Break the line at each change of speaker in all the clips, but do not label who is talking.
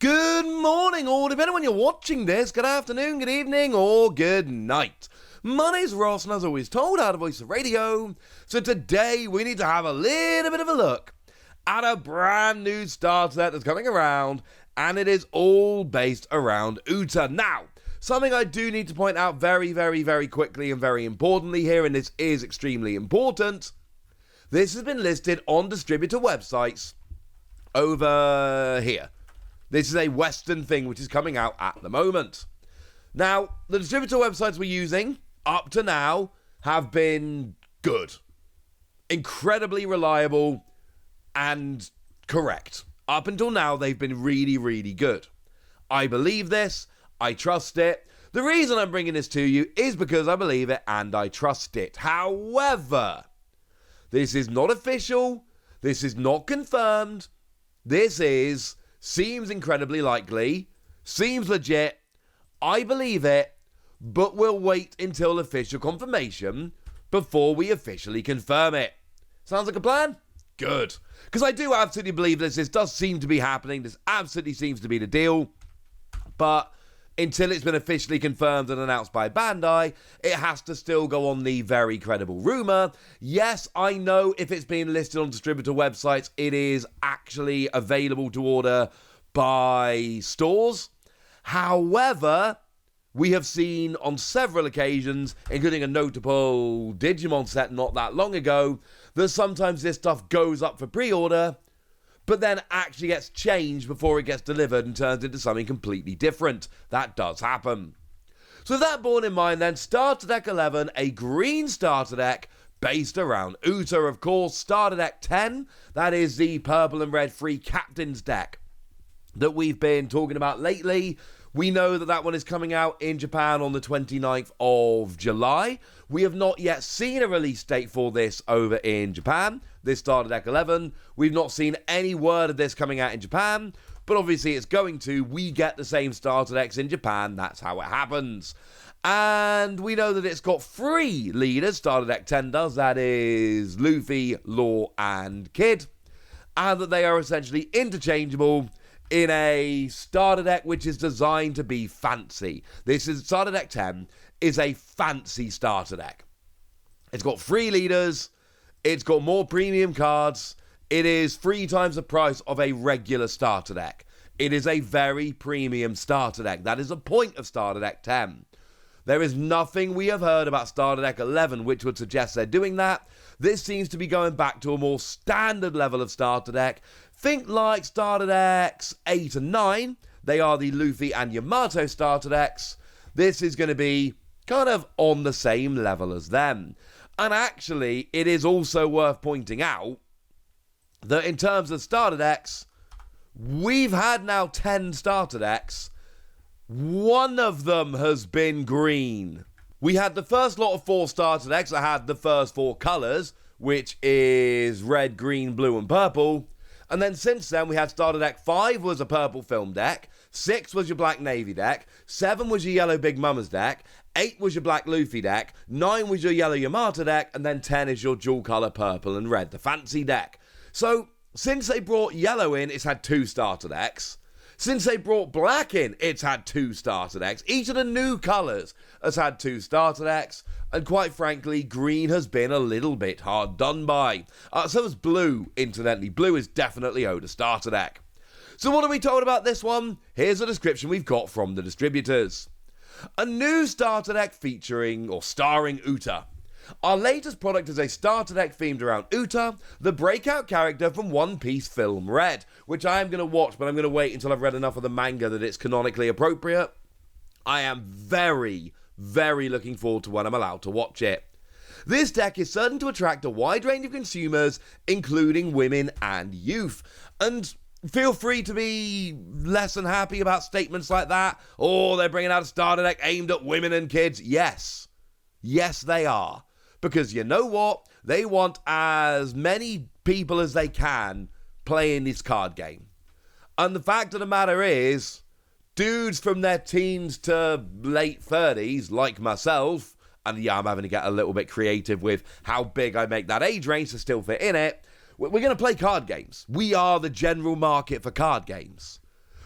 Good morning, or depending on when you're watching this, good afternoon, good evening, or good night. My name's Ross, and as always told, out of Voice of Radio. So today we need to have a little bit of a look at a brand new starter set that's coming around, and it is all based around Uta. Now, something I do need to point out very, very quickly and very importantly here, and this is extremely important. This has been listed on distributor websites over here. This is a Western thing which is coming out at the moment. Now, the distributor websites we're using up to now have been good, incredibly reliable, and correct. Up until now, they've been really good. I believe this. I trust it. The reason I'm bringing this to you is because I believe it and I trust it. However, this is not official. This is not confirmed. This seems incredibly likely, seems legit, I believe it, but we'll wait until official confirmation before we officially confirm it. Sounds like a plan? Good. Because I do absolutely believe this does seem to be happening, this absolutely seems to be the deal, but until it's been officially confirmed and announced by Bandai, it has to still go on the very credible rumour. Yes, I know if it's being listed on distributor websites, it is actually available to order by stores. However, we have seen on several occasions, including a notable Digimon set not that long ago, that sometimes this stuff goes up for pre-order, but then actually gets changed before it gets delivered and turns into something completely different. That does happen. So with that borne in mind then, Starter Deck 11, a green starter deck based around Uta, of course. Starter Deck 10, that is the purple and red free captain's deck that we've been talking about lately. We know that that one is coming out in Japan on the 29th of July. We have not yet seen a release date for this over in Japan, this Starter Deck 11. We've not seen any word of this coming out in Japan, but obviously it's going to. We get the same starter decks in Japan. That's how it happens. And we know that it's got 3 leaders, Starter Deck 10 does. That is Luffy, Law, and Kid. And that they are essentially interchangeable in a starter deck which is designed to be fancy. This is Starter Deck 10 is a fancy starter deck. It's got 3 leaders, it's got more premium cards, it is 3 times the price of a regular starter deck. It is a very premium starter deck. That is the point of Starter Deck 10. There is nothing we have heard about Starter Deck 11 which would suggest they're doing that. This seems to be going back to a more standard level of starter deck. Think like Starter Decks 8 and 9. They are the Luffy and Yamato starter decks. This is going to be kind of on the same level as them. And actually, it is also worth pointing out that in terms of starter decks, we've had now 10 starter decks. One of them has been green. We had the first lot of 4 starter decks that had the first 4 colours, which is red, green, blue, and purple. And then since then, we had Starter Deck 5 was a purple film deck, 6 was your black navy deck, 7 was your yellow Big Mama's deck, 8 was your black Luffy deck, 9 was your yellow Yamato deck, and then 10 is your dual colour purple and red, the fancy deck. So, since they brought yellow in, it's had 2 starter decks. Since they brought black in, it's had 2 starter decks. Each of the new colours has had 2 starter decks. And quite frankly, green has been a little bit hard done by. So is blue, incidentally. Blue is definitely owed a starter deck. So what are we told about this one? Here's a description we've got from the distributors. A new starter deck featuring or starring Uta. Our latest product is a starter deck themed around Uta, the breakout character from One Piece film Red, which I am going to watch, but I'm going to wait until I've read enough of the manga that it's canonically appropriate. I am very looking forward to when I'm allowed to watch it. This deck is certain to attract a wide range of consumers, including women and youth. And feel free to be less than happy about statements like that. Oh, they're bringing out a starter deck aimed at women and kids. Yes, they are. Because you know what? They want as many people as they can playing this card game. And the fact of the matter is, dudes from their teens to late 30s, like myself, and yeah, I'm having to get a little bit creative with how big I make that age range to still fit in it, we're going to play card games. We are the general market for card games.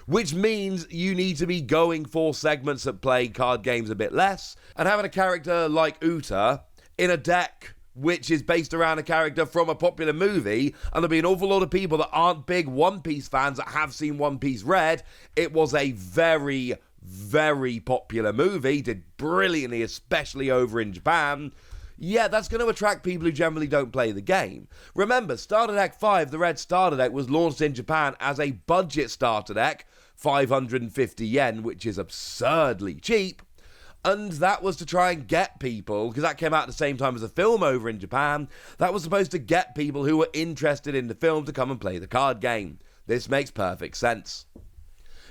which means you need to be going for segments that play card games a bit less, and having a character like Uta in a deck which is based around a character from a popular movie, and there'll be an awful lot of people that aren't big One Piece fans that have seen One Piece Red. It was a very, very popular movie, did brilliantly, especially over in Japan. Yeah, that's going to attract people who generally don't play the game. Remember, Starter Deck 5, the Red Starter Deck, was launched in Japan as a budget starter deck, 550 yen, which is absurdly cheap. And that was to try and get people, because that came out at the same time as a film over in Japan, that was supposed to get people who were interested in the film to come and play the card game. This makes perfect sense.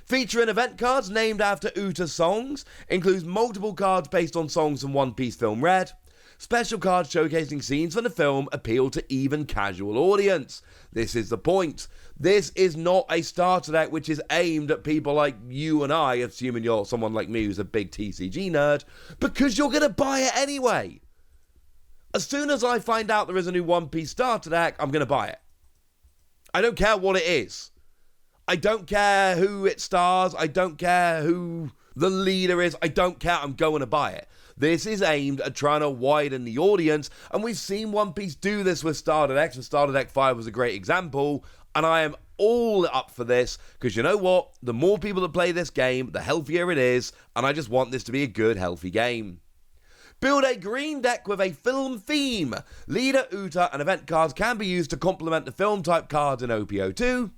Featuring event cards named after Uta's songs, includes multiple cards based on songs from One Piece film Red. Special cards showcasing scenes from the film appeal to even casual audience. This is the point. This is not a starter deck which is aimed at people like you and I, assuming you're someone like me who's a big TCG nerd, because you're going to buy it anyway. As soon as I find out there is a new One Piece starter deck, I'm going to buy it. I don't care what it is. I don't care who it stars. I don't care who the leader is. I don't care. I'm going to buy it. This is aimed at trying to widen the audience, and we've seen One Piece do this with Starter Decks, and Starter Deck 5 was a great example, and I am all up for this, because you know what? The more people that play this game, the healthier it is, and I just want this to be a good, healthy game. Build a green deck with a film theme. Leader, Uta, and event cards can be used to complement the film-type cards in OPO2.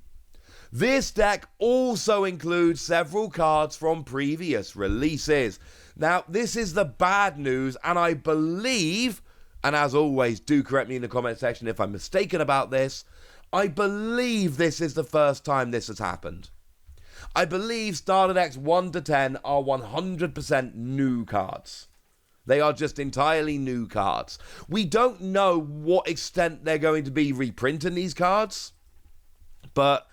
This deck also includes several cards from previous releases. Now, this is the bad news, and I believe, and as always, do correct me in the comment section if I'm mistaken about this, I believe this is the first time this has happened. I believe starter decks 1 to 10 are 100% new cards. They are just entirely new cards. We don't know what extent they're going to be reprinting these cards, but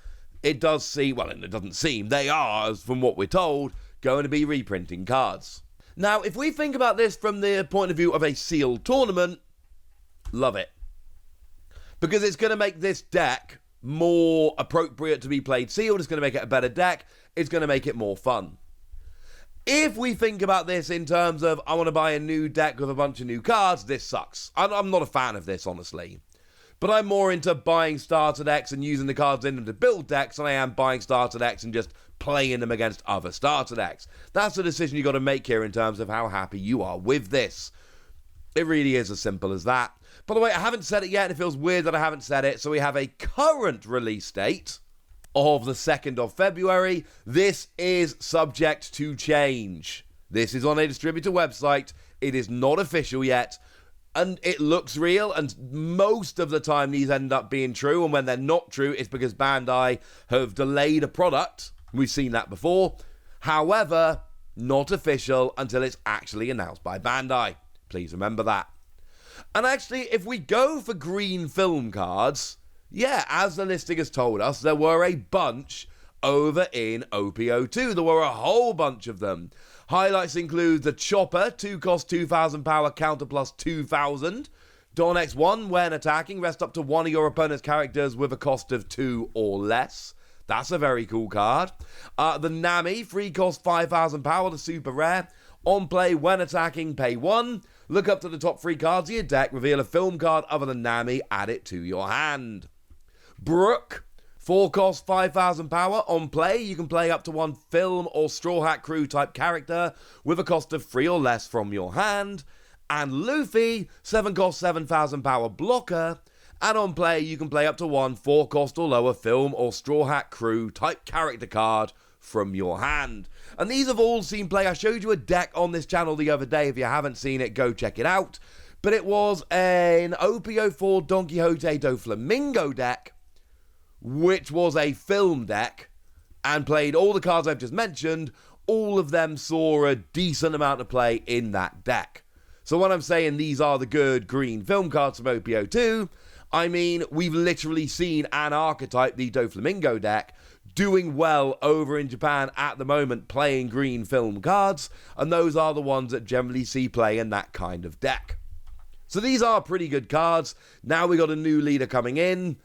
it does seem, well, it doesn't seem, they are, from what we're told, going to be reprinting cards. Now, if we think about this from the point of view of a sealed tournament, love it. Because it's going to make this deck more appropriate to be played sealed. It's going to make it a better deck. It's going to make it more fun. If we think about this in terms of, I want to buy a new deck with a bunch of new cards, this sucks. I'm not a fan of this, honestly. But I'm more into buying starter decks and using the cards in them to build decks than I am buying starter decks and just playing them against other starter decks. That's the decision you got to make here in terms of how happy you are with this. It really is as simple as that. By the way, I haven't said it yet, and it feels weird that I haven't said it, so we have a current release date of the 2nd of February. This is subject to change. This is on a distributor website. It is not official yet. And it looks real, and most of the time these end up being true, and when they're not true, it's because Bandai have delayed a product. We've seen that before. However, not official until it's actually announced by Bandai. Please remember that. And actually, if we go for green film cards, yeah, as the listing has told us, there were a bunch over in OPO2. There were a whole bunch of them. Highlights include the Chopper, 2 cost 2,000 power, counter plus 2,000. Don X1, when attacking, rest up to one of your opponent's characters with a cost of 2 or less. That's a very cool card. The Nami, 3 cost 5,000 power, the super rare. On play, when attacking, pay 1. Look up to the top 3 cards of your deck, reveal a film card other than Nami, add it to your hand. Brook, 4 cost 5,000 power. On play, you can play up to 1 film or Straw Hat Crew type character with a cost of 3 or less from your hand. And Luffy, 7 cost 7,000 power blocker. And on play, you can play up to 1 4 cost or lower film or Straw Hat Crew type character card from your hand. And these have all seen play. I showed you a deck on this channel the other day. If you haven't seen it, go check it out. But it was an OPO4 Don Quixote do Flamingo deck, which was a film deck, and played all the cards I've just mentioned. All of them saw a decent amount of play in that deck. So when I'm saying these are the good green film cards from OPO2, I mean we've literally seen an archetype, the Doflamingo deck, doing well over in Japan at the moment, playing green film cards, and those are the ones that generally see play in that kind of deck. So these are pretty good cards. Now we got a new leader coming in.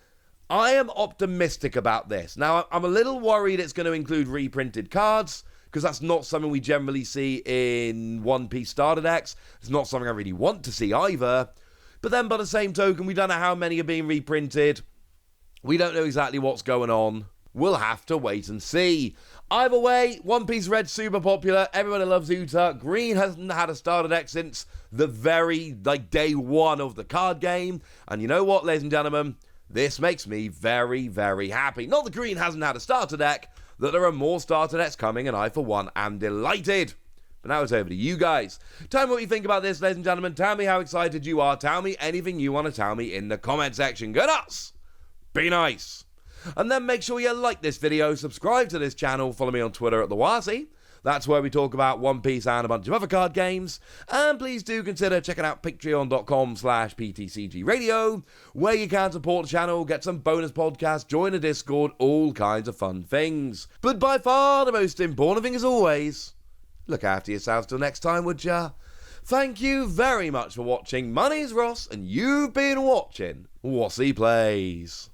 I am optimistic about this. Now, I'm a little worried it's going to include reprinted cards, because that's not something we generally see in One Piece starter decks. It's not something I really want to see either. But then by the same token, we don't know how many are being reprinted. We don't know exactly what's going on. We'll have to wait and see. Either way, One Piece Red's super popular. Everybody loves Uta. Green hasn't had a starter deck since the very, day one of the card game. And you know what, ladies and gentlemen? This makes me very, very happy. Not that Green hasn't had a starter deck, that there are more starter decks coming, and I, for one, am delighted. But now it's over to you guys. Tell me what you think about this, ladies and gentlemen. Tell me how excited you are. Tell me anything you want to tell me in the comment section. Go nuts! Be nice. And then make sure you like this video, subscribe to this channel, follow me on Twitter at TheWasi. That's where we talk about One Piece and a bunch of other card games. And please do consider checking out patreon.com/PTCG Radio, where you can support the channel, get some bonus podcasts, join a Discord, all kinds of fun things. But by far the most important thing, as always, look after yourselves till next time, would ya? Thank you very much for watching. My name's Ross, and you've been watching Wasi Plays.